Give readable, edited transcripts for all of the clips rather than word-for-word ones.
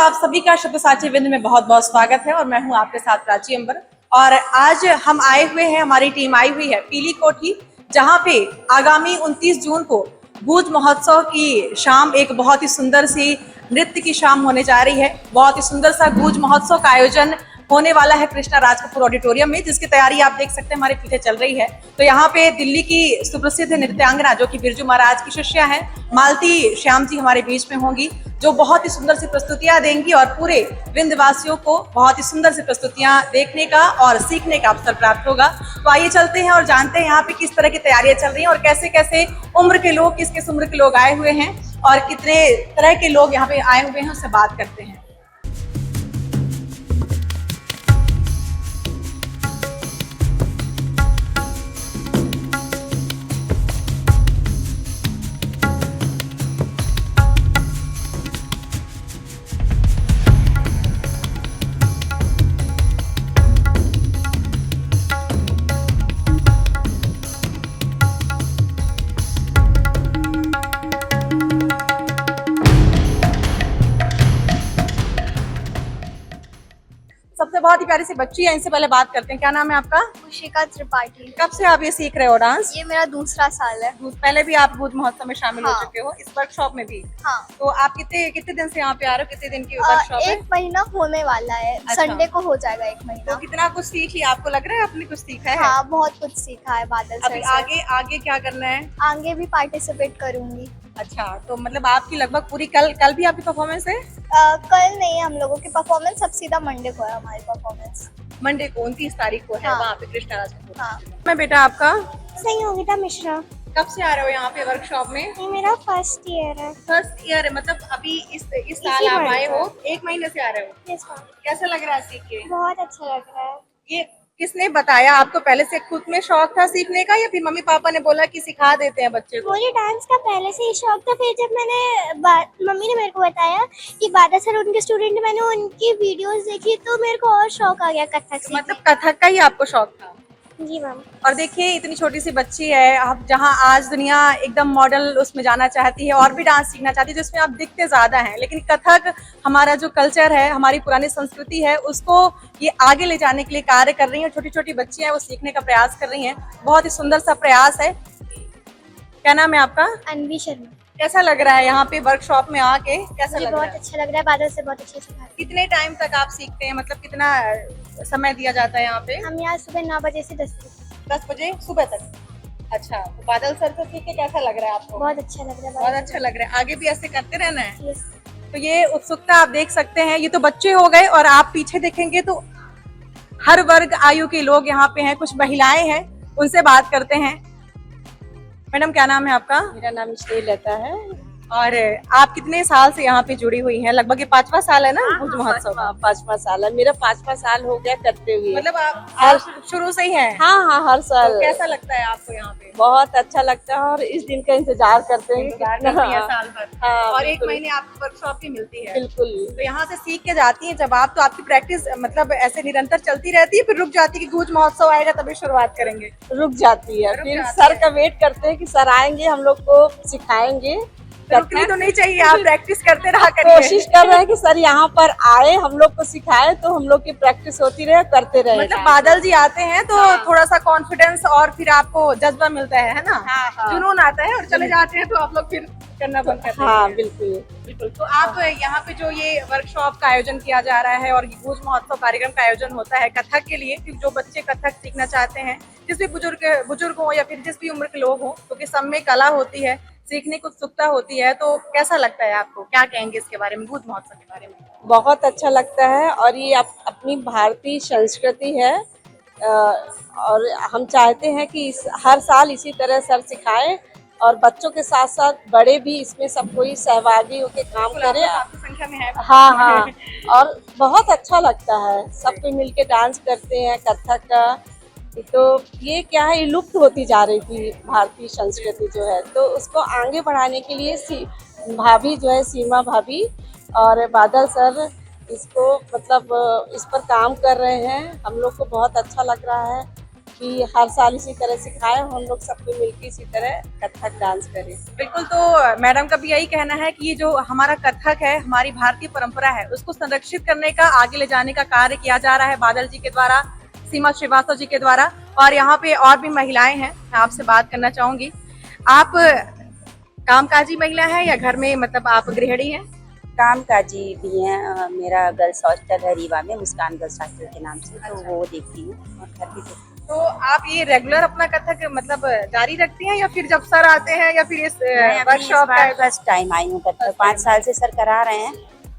आप सभी का शब्दसाची विंद में बहुत बहुत स्वागत है और मैं हूं आपके साथ प्राची अंबर। और आज हम आए हुए हैं, हमारी टीम आई हुई है पीली कोठी, जहां पे आगामी 29 जून को गूंज महोत्सव की शाम एक बहुत ही सुंदर सी नृत्य की शाम होने जा रही है। बहुत ही सुंदर सा गूंज महोत्सव का आयोजन होने वाला है कृष्णा राज कपूर ऑडिटोरियम में, जिसकी तैयारी आप देख सकते हैं हमारे पीछे चल रही है। तो यहाँ पे दिल्ली की सुप्रसिद्ध नृत्यांगना जो कि बिरजू महाराज की शिष्या हैं, मालती श्याम जी हमारे बीच में होंगी, जो बहुत ही सुंदर सी प्रस्तुतियां देंगी और पूरे विंध्यवासियों को बहुत ही सुंदर सी प्रस्तुतियां देखने का और सीखने का अवसर प्राप्त होगा। तो आइए चलते हैं और जानते हैं यहाँ पे किस तरह की तैयारियां चल रही हैं और कैसे कैसे उम्र के लोग, किस किस उम्र के लोग आए हुए हैं और कितने तरह के लोग यहाँ पे आए हुए हैं, उससे बात करते हैं। सबसे बहुत ही प्यारी सी बच्ची है, इनसे पहले बात करते हैं। क्या नाम है आपका? खुशिका त्रिपाठी। कब से आप ये सीख रहे हो डांस? ये मेरा दूसरा साल है। पहले भी आप गूंज महोत्सव में शामिल हो हाँ। चुके हो, इस वर्कशॉप में भी? हाँ। तो आप कितने दिन से यहाँ पे आ रहे हो? कितने दिन की वर्कशॉप है? 1 महीना होने वाला है। अच्छा। संडे को हो जाएगा 1 महीना। तो कितना कुछ सीख लिया? आपको लग रहा है आपने कुछ सीखा है? हाँ, बहुत कुछ सीखा है बादल अभी सर से। आगे आगे क्या करना है? आगे भी पार्टिसिपेट करूंगी। अच्छा, तो मतलब आपकी लगभग पूरी कल भी आपकी परफॉर्मेंस है? कल नहीं, हम लोगों की परफॉर्मेंस अब सीधा मंडे को है। हमारी परफॉर्मेंस मंडे को 29 तारीख को है। हाँ। वहाँ पे कृष्णा राज कपूर। हाँ। मैं बेटा आपका संयोगिता मिश्रा। कब से आ रहे हो यहाँ पे वर्कशॉप में? ये मेरा फर्स्ट ईयर है। फर्स्ट ईयर है, मतलब अभी इस साल आप आए हो, 1 महीने से आ रहे हो। Yes, ma'am। कैसा लग रहा है सीख के? बहुत अच्छा लग रहा है। ये किसने बताया आपको? पहले से खुद में शौक था सीखने का या फिर मम्मी पापा ने बोला कि सिखा देते हैं बच्चे को? मुझे डांस का पहले से ही शौक था। फिर जब मम्मी ने मेरे को बताया कि बादल सर उनके स्टूडेंट है, मैंने उनकी वीडियोस देखी तो मेरे को और शौक आ गया कथक सीखने। मतलब कथक का ही आपको शौक था? जी मैम। और देखिए इतनी छोटी सी बच्ची है, अब जहाँ आज दुनिया एकदम मॉडल उसमें जाना चाहती है और भी डांस सीखना चाहती है, जिसमें आप दिखते ज्यादा हैं, लेकिन कथक हमारा जो कल्चर है, हमारी पुरानी संस्कृति है, उसको ये आगे ले जाने के लिए कार्य कर रही है। छोटी छोटी बच्चियां वो सीखने का प्रयास कर रही हैं। बहुत ही सुंदर सा प्रयास है। क्या नाम है आपका? अनवी शर्मा। कैसा लग रहा है यहाँ पे वर्कशॉप में आके? कैसा मुझे लग रहा बहुत है? अच्छा लग रहा है। बादल से बहुत अच्छे सिखाते कितने टाइम तक आप सीखते हैं? मतलब कितना समय दिया जाता है यहाँ पे? हैं। हम यहाँ सुबह 9 बजे से 10 बजे सुबह तक। अच्छा, तो बादल सर से सीख के कैसा लग रहा है आपको? बहुत अच्छा लग रहा है। बहुत अच्छा लग रहा है। आगे भी ऐसे करते रहना है। यस। तो ये उत्सुकता आप देख सकते हैं। ये तो बच्चे हो गए और आप पीछे देखेंगे तो हर वर्ग आयु के लोग यहाँ पे हैं। कुछ महिलाएं हैं, उनसे बात करते हैं। मैडम क्या नाम है आपका? मेरा नाम श्री लता है। और आप कितने साल से यहाँ पे जुड़ी हुई हैं? लगभग ये 5वां साल है ना गूंज महोत्सव का? 5वां साल है मेरा। 5वां साल हो गया करते हुए। मतलब आप शुरू से ही हैं? हाँ हाँ, हर साल। तो कैसा लगता है आपको यहाँ पे? बहुत अच्छा लगता है और इस दिन का इंतजार करते हैं। इंतजार करती हैं साल भर। हाँ, और 1 बिल्कुल। महीने आपको वर्कशॉप भी मिलती है? बिल्कुल। तो यहाँ से सीख के जाती हैं जब आप, तो आपकी प्रैक्टिस मतलब ऐसे निरंतर चलती रहती है, फिर रुक जाती है कि गूंज महोत्सव आएगा तभी शुरुआत करेंगे? रुक जाती है। रुक फिर जाती सर है। का वेट करते हैं कि सर आएंगे, हम लोग को सिखाएंगे। रुकनी तो नहीं चाहिए, आप प्रैक्टिस करते रहा करिए। कोशिश कर रहे हैं कि सर यहाँ पर आए, हम लोग को सिखाए, तो हम लोग की प्रैक्टिस होती रहे, करते रहे। मतलब बादल जी आते हैं तो थोड़ा सा कॉन्फिडेंस और फिर आपको जज्बा मिलता है ना? हाँ, हाँ। जुनून आता है और चले जाते हैं तो आप लोग फिर करना बंद करते हैं। हाँ, बिल्कुल बिल्कुल। तो आप यहाँ पे जो ये वर्कशॉप का आयोजन किया जा रहा है और ये गूंज महोत्सव कार्यक्रम का आयोजन होता है कथक के लिए, कि जो बच्चे कथक सीखना चाहते हैं, जिस भी बुजुर्ग हो या फिर जिस भी उम्र के लोग हो, क्योंकि सब में कला होती है, सीखने की उत्सुकता होती है, तो कैसा लगता है आपको? क्या कहेंगे इसके बारे में, गूंज महोत्सव के बारे में? बहुत अच्छा लगता है और ये अपनी भारतीय संस्कृति है। और हम चाहते हैं कि हर साल इसी तरह सर सिखाए और बच्चों के साथ साथ बड़े भी इसमें सब कोई सहभागी होकर काम करे। काफी संख्या में है। हाँ हाँ, और बहुत अच्छा लगता है। सब कोई मिलके डांस करते हैं कथक का। तो ये क्या है, ये लुप्त होती जा रही थी भारतीय संस्कृति जो है, तो उसको आगे बढ़ाने के लिए भाभी जो है, सीमा भाभी और बादल सर, इसको मतलब इस पर काम कर रहे हैं। हम लोग को बहुत अच्छा लग रहा है कि हर साल इसी तरह सिखाएं, हम लोग सबको मिलकर इसी तरह कथक डांस करें। बिल्कुल, तो मैडम का भी यही कहना है कि ये जो हमारा कथक है, हमारी भारतीय परंपरा है, उसको संरक्षित करने का, आगे ले जाने का कार्य किया जा रहा है बादल जी के द्वारा, सीमा श्रीवास्तव जी के द्वारा। और यहाँ पे और भी महिलाएं हैं, मैं आपसे बात करना चाहूंगी। आप कामकाजी महिला है या घर में मतलब आप गृहिणी हैं? कामकाजी भी हैं। मेरा गर्ल्स हॉस्टल है रीवा में, मुस्कान गर्ल्स हॉस्टल के नाम से, तो वो देखती हूँ और घर भी देखती हूँ। तो आप ये रेगुलर अपना कथक मतलब जारी रखती हैं या फिर जब सर आते हैं या फिर इस वर्कशॉप का? फर्स्ट टाइम आई हूँ कथक, 5 साल से सर करा रहे हैं।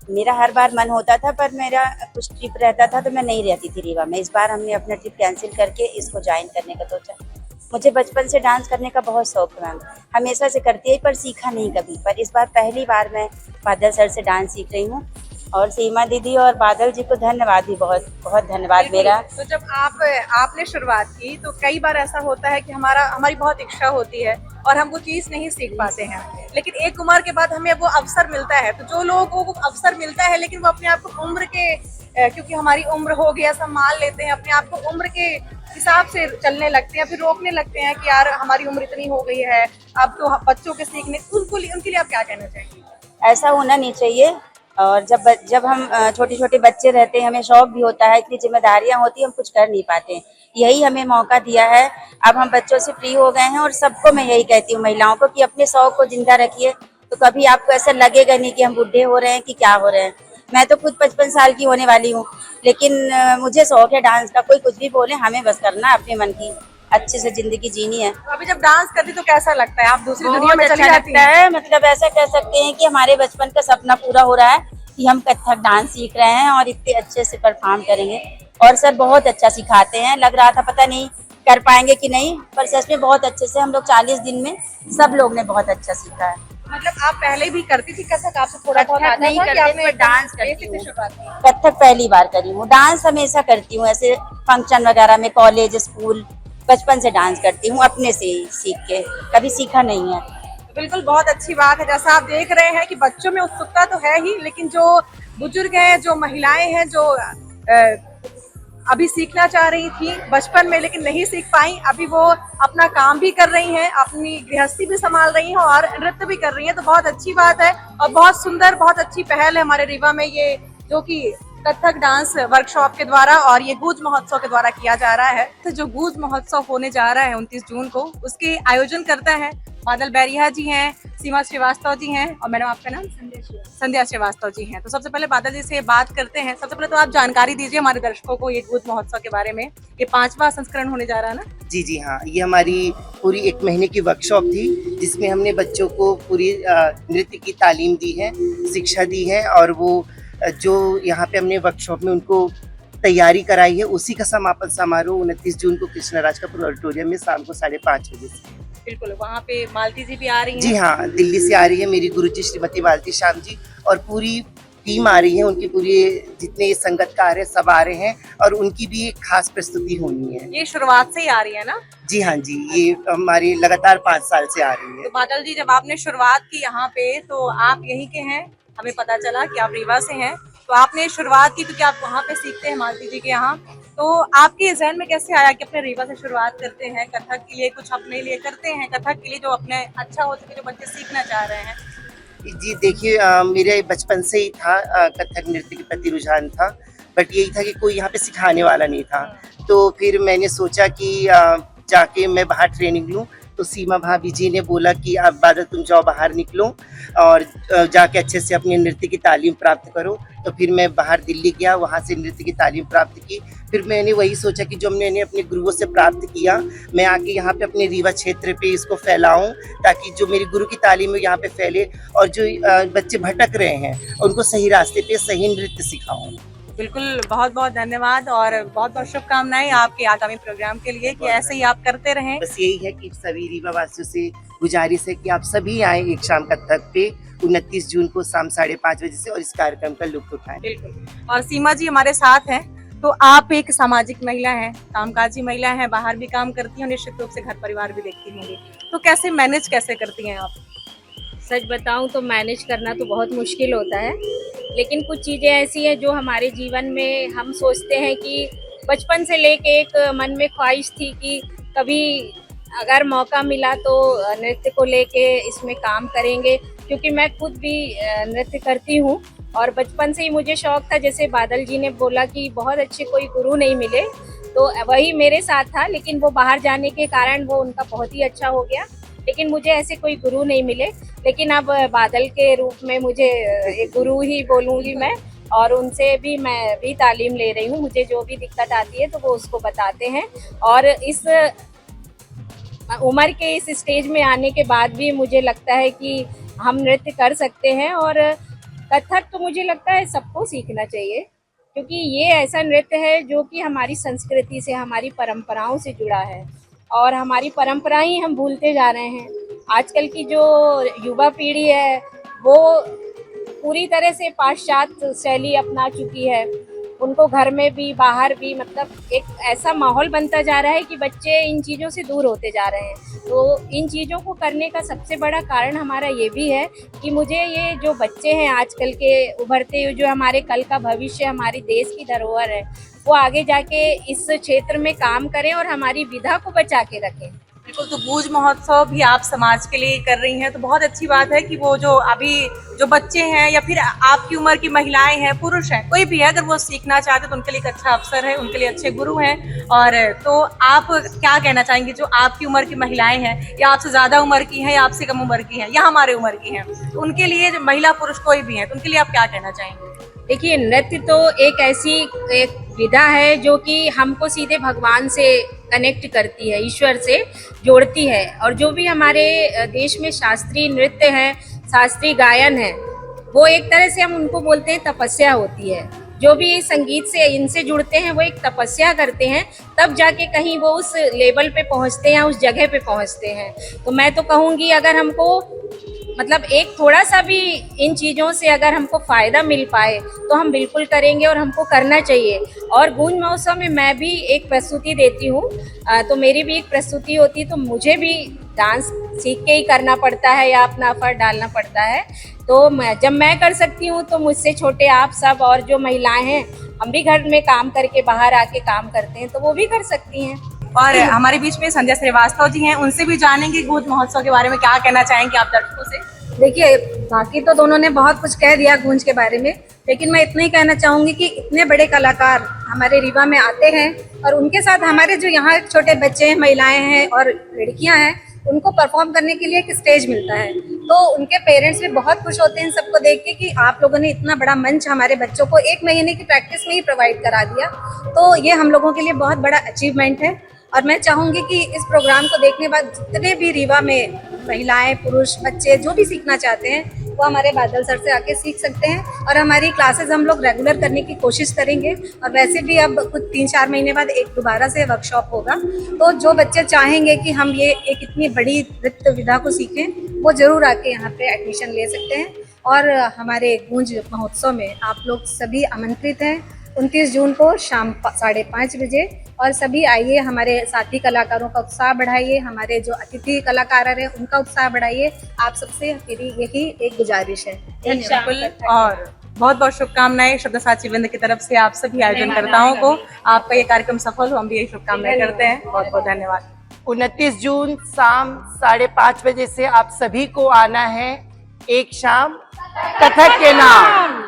मेरा हर बार मन होता था, पर मेरा कुछ ट्रिप रहता था तो मैं नहीं रहती थी रीवा में। इस बार हमने अपना ट्रिप कैंसिल करके इसको ज्वाइन करने का सोचा। मुझे बचपन से डांस करने का बहुत शौक है मैम, हमेशा से करती है पर सीखा नहीं कभी। पर इस बार पहली बार मैं बादल सर से डांस सीख रही हूँ, और सीमा दीदी और बादल जी को धन्यवाद भी, बहुत बहुत धन्यवाद मेरा। तो जब आपने शुरुआत की तो कई बार ऐसा होता है कि हमारी बहुत इच्छा होती है और हम वो चीज नहीं सीख पाते हैं, लेकिन एक उम्र के बाद हमें वो अवसर मिलता है। तो जो लोगों को अवसर मिलता है लेकिन वो अपने आप को उम्र के क्योंकि हमारी उम्र हो गया, सब मान लेते हैं, अपने आप को उम्र के हिसाब से चलने लगते हैं, फिर रोकने लगते हैं कि यार हमारी उम्र इतनी हो गई है, अब तो बच्चों के सीखने, उनके लिए आप क्या कहना चाहेंगे? ऐसा होना नहीं चाहिए। और जब हम छोटे छोटे बच्चे रहते हैं, हमें शौक भी होता है, इतनी जिम्मेदारियां होती हैं, हम कुछ कर नहीं पाते हैं। यही हमें मौका दिया है, अब हम बच्चों से फ्री हो गए हैं। और सबको मैं यही कहती हूँ, महिलाओं को, कि अपने शौक को जिंदा रखिए, तो कभी आपको ऐसा लगेगा नहीं कि हम बुढ़े हो रहे हैं कि क्या हो रहे हैं। मैं तो खुद 55 साल की होने वाली हूँ, लेकिन मुझे शौक है डांस का। कोई कुछ भी बोले, हमें बस करना अपने मन की अच्छे से जिंदगी जीनी है। अभी जब डांस करती तो कैसा लगता है? आप दूसरी दुनिया में चली अच्छा जाती लगता हैं? है, मतलब ऐसा कह सकते हैं कि हमारे बचपन का सपना पूरा हो रहा है कि हम कथक डांस सीख रहे हैं और इतने अच्छे से परफॉर्म करेंगे। और सर बहुत अच्छा सिखाते हैं, लग रहा था पता नहीं कर पाएंगे कि नहीं, पर सच में बहुत अच्छे से हम लोग 40 दिन में सब लोग ने बहुत अच्छा सीखा है। मतलब आप पहले भी करती थी कथक? आपसे थोड़ा बहुत आता नहीं था कि करती, आपने पर डांस करती बेसिक से हूँ। शुरुआत की? कथक पहली बार करी हूँ। डांस हमेशा करती हूँ, ऐसे फंक्शन वगैरह में, कॉलेज, स्कूल, बचपन से डांस करती हूँ, अपने से ही सीख के, कभी सीखा नहीं है। बिल्कुल, बहुत अच्छी बात है। जैसा आप देख रहे हैं कि बच्चों में उत्सुकता तो है ही, लेकिन जो बुजुर्ग हैं, जो महिलाएं हैं, जो अभी सीखना चाह रही थी बचपन में लेकिन नहीं सीख पाई, अभी वो अपना काम भी कर रही हैं, अपनी गृहस्थी भी संभाल रही हैं और नृत्य भी कर रही हैं। तो बहुत अच्छी बात है और बहुत सुंदर, बहुत अच्छी पहल है हमारे रीवा में, ये जो कि कथक डांस वर्कशॉप के द्वारा और ये गूंज महोत्सव के द्वारा किया जा रहा है। तो जो गूंज महोत्सव होने जा रहा है 29 जून को, उसके आयोजन करता है बादल बैरिया जी हैं, सीमा श्रीवास्तव जी हैं और मैडम आपका नाम? संध्या श्रीवास्तव जी हैं। तो सबसे पहले बादल जी से बात करते हैं। सबसे पहले तो आप जानकारी दीजिए हमारे दर्शकों को ये गूंज महोत्सव के बारे में। ये 5वां संस्करण होने जा रहा है ना? जी हाँ, ये हमारी पूरी 1 महीने की वर्कशॉप थी, जिसमें हमने बच्चों को पूरी नृत्य की तालीम दी है, शिक्षा दी है, और वो जो यहाँ पे हमने वर्कशॉप में उनको तैयारी कराई है, उसी का समापन समारोह 29 जून को कृष्णराज कपूर ऑडिटोरियम में शाम को 5:30 बजे से। बिल्कुल, वहाँ पे मालती जी भी आ रही हैं? जी हाँ, दिल्ली से आ रही है मेरी गुरुजी श्रीमती मालती श्याम जी, और पूरी टीम आ रही है, उनकी पूरी जितने संगतकार है सब आ रहे हैं, और उनकी भी एक खास प्रस्तुति होनी है। ये शुरुआत से ही आ रही है ना? जी हाँ जी, ये हमारी लगातार 5 साल से आ रही है। तो बादल जी, जब आपने शुरुआत की यहाँ पे, तो आप यहीं के हैं, हमें पता चला कि आप रीवा से हैं, तो आपने शुरुआत की क्योंकि आप वहाँ पे सीखते हैं मालती जी के यहाँ, तो आपके ज़हन में कैसे आया कि अपने रीवा से शुरुआत करते हैं, कथक के लिए कुछ अपने लिए करते हैं, कथक के लिए जो अपने अच्छा हो सके, जो बच्चे सीखना चाह रहे हैं? जी देखिए, मेरे बचपन से ही था कथक नृत्य के प्रति रुझान था, बट यही था कि कोई यहाँ पे सिखाने वाला नहीं था। तो फिर मैंने सोचा कि जाके मैं बाहर ट्रेनिंग लूँ, तो सीमा भाभी जी ने बोला कि अब बादल तुम जाओ बाहर निकलो और जाके अच्छे से अपने नृत्य की तालीम प्राप्त करो। तो फिर मैं बाहर दिल्ली गया, वहाँ से नृत्य की तालीम प्राप्त की। फिर मैंने वही सोचा कि जो मैंने अपने गुरुओं से प्राप्त किया, मैं आके यहाँ पे अपने रीवा क्षेत्र पे इसको फैलाऊं, ताकि जो मेरी गुरु की तालीम है यहाँ पे फैले, और जो बच्चे भटक रहे हैं उनको सही रास्ते पे सही नृत्य सिखाऊं। बिल्कुल, बहुत बहुत धन्यवाद और बहुत बहुत शुभकामनाएं आपके आगामी प्रोग्राम के लिए कि ऐसे ही आप करते रहें। बस यही है कि सभी रीवा वासियों से गुजारिश है कि आप सभी आए एक शाम कथक पे 29 जून को शाम 5:30 बजे से, और इस कार्यक्रम का लुत्फ उठाएं। बिल्कुल, और सीमा जी हमारे साथ हैं। तो आप एक सामाजिक महिला हैं, कामकाजी महिला हैं, बाहर भी काम करती हैं, निश्चित रूप से घर परिवार भी देखती होंगी, तो कैसे मैनेज कैसे करती हैं आप? सच बताऊं तो मैनेज करना तो बहुत मुश्किल होता है, लेकिन कुछ चीज़ें ऐसी हैं जो हमारे जीवन में हम सोचते हैं कि बचपन से लेके एक मन में ख्वाहिश थी कि कभी अगर मौका मिला तो नृत्य को लेके इसमें काम करेंगे, क्योंकि मैं खुद भी नृत्य करती हूँ और बचपन से ही मुझे शौक था। जैसे बादल जी ने बोला कि बहुत अच्छे कोई गुरु नहीं मिले, तो वही मेरे साथ था, लेकिन वो बाहर जाने के कारण वो उनका बहुत ही अच्छा हो गया, लेकिन मुझे ऐसे कोई गुरु नहीं मिले। लेकिन अब बादल के रूप में मुझे एक गुरु ही बोलूँगी मैं, और उनसे भी मैं भी तालीम ले रही हूँ। मुझे जो भी दिक्कत आती है तो वो उसको बताते हैं, और इस उम्र के इस स्टेज में आने के बाद भी मुझे लगता है कि हम नृत्य कर सकते हैं। और कथक तो मुझे लगता है सबको सीखना चाहिए, क्योंकि ये ऐसा नृत्य है जो कि हमारी संस्कृति से, हमारी परंपराओं से जुड़ा है, और हमारी परंपरा ही हम भूलते जा रहे हैं। आजकल की जो युवा पीढ़ी है वो पूरी तरह से पाश्चात्य शैली अपना चुकी है। उनको घर में भी बाहर भी मतलब एक ऐसा माहौल बनता जा रहा है कि बच्चे इन चीज़ों से दूर होते जा रहे हैं। तो इन चीज़ों को करने का सबसे बड़ा कारण हमारा ये भी है कि मुझे ये जो बच्चे हैं आजकल के उभरते हुए, जो हमारे कल का भविष्य, हमारे देश की धरोहर है, वो आगे जाके इस क्षेत्र में काम करें और हमारी विधा को बचा के रखें। बिल्कुल, तो गूंज महोत्सव भी आप समाज के लिए कर रही हैं, तो बहुत अच्छी बात है कि वो जो अभी जो बच्चे हैं या फिर आपकी उम्र की महिलाएं हैं, पुरुष हैं, कोई भी है, अगर वो सीखना चाहते तो उनके लिए एक अच्छा अवसर है, उनके लिए अच्छे गुरु हैं। और तो आप क्या कहना चाहेंगे, जो आपकी उम्र की महिलाएं हैं या आपसे ज़्यादा उम्र की हैं या आपसे कम उम्र की हैं या हमारे उम्र की हैं, तो उनके लिए जो महिला पुरुष कोई भी हैं, तो उनके लिए आप क्या कहना चाहेंगे? देखिए, नृत्य तो एक ऐसी एक विधा है जो कि हमको सीधे भगवान से कनेक्ट करती है, ईश्वर से जोड़ती है। और जो भी हमारे देश में शास्त्रीय नृत्य है, शास्त्रीय गायन है, वो एक तरह से हम उनको बोलते हैं तपस्या होती है। जो भी संगीत से इनसे जुड़ते हैं वो एक तपस्या करते हैं, तब जाके कहीं वो उस लेवल पे पहुंचते हैं, उस जगह पे पहुंचते हैं। तो मैं तो कहूँगी अगर हमको मतलब एक थोड़ा सा भी इन चीज़ों से अगर हमको फ़ायदा मिल पाए तो हम बिल्कुल करेंगे, और हमको करना चाहिए। और गूंज महोत्सव में मैं भी एक प्रस्तुति देती हूँ, तो मेरी भी एक प्रस्तुति होती है, तो मुझे भी डांस सीख के ही करना पड़ता है या अपना एफर्ट डालना पड़ता है। तो जब मैं कर सकती हूँ तो मुझसे छोटे आप सब और जो महिलाएं हैं, हम भी घर में काम करके बाहर आके काम करते हैं, तो वो भी कर सकती हैं। और हमारे बीच में संध्या श्रीवास्तव जी हैं, उनसे भी जानेंगे गूंज महोत्सव के बारे में क्या कहना चाहेंगे आप दर्शकों से। देखिए, बाकी तो दोनों ने बहुत कुछ कह दिया गूंज के बारे में, लेकिन मैं इतना ही कहना चाहूँगी कि इतने बड़े कलाकार हमारे रीवा में आते हैं, और उनके साथ हमारे जो यहाँ छोटे बच्चे हैं, महिलाएं हैं और लड़कियाँ हैं, उनको परफॉर्म करने के लिए एक स्टेज मिलता है। तो उनके पेरेंट्स भी बहुत खुश होते हैं सबको देख के कि आप लोगों ने इतना बड़ा मंच हमारे बच्चों को 1 महीने की प्रैक्टिस में ही प्रोवाइड करा दिया। तो ये हम लोगों के लिए बहुत बड़ा अचीवमेंट है, और मैं चाहूँगी कि इस प्रोग्राम को देखने के बाद जितने भी रीवा में महिलाएं, पुरुष, बच्चे जो भी सीखना चाहते हैं वो हमारे बादल सर से आके सीख सकते हैं। और हमारी क्लासेस हम लोग रेगुलर करने की कोशिश करेंगे, और वैसे भी अब कुछ 3-4 महीने बाद एक दोबारा से वर्कशॉप होगा। तो जो बच्चे चाहेंगे कि हम ये एक इतनी बड़ी नृत्य विधा को सीखें, वो ज़रूर आके यहाँ पे एडमिशन ले सकते हैं। और हमारे गूंज महोत्सव में आप लोग सभी आमंत्रित हैं 29 जून को शाम 5:30 बजे। और सभी आइए, हमारे साथी कलाकारों का उत्साह बढ़ाइए, हमारे जो अतिथि कलाकार हैं उनका उत्साह बढ़ाइए। आप सबसे मेरी यही एक गुजारिश है। बिल्कुल, और बहुत बहुत शुभकामनाएं शब्दसाची वृंद की तरफ से आप सभी आयोजनकर्ताओं को। आपका ये कार्यक्रम सफल हो, हम भी यही शुभकामनाएं करते हैं। बहुत बहुत धन्यवाद। 29 जून शाम 5:30 बजे से आप सभी को आना है एक शाम कथक के नाम।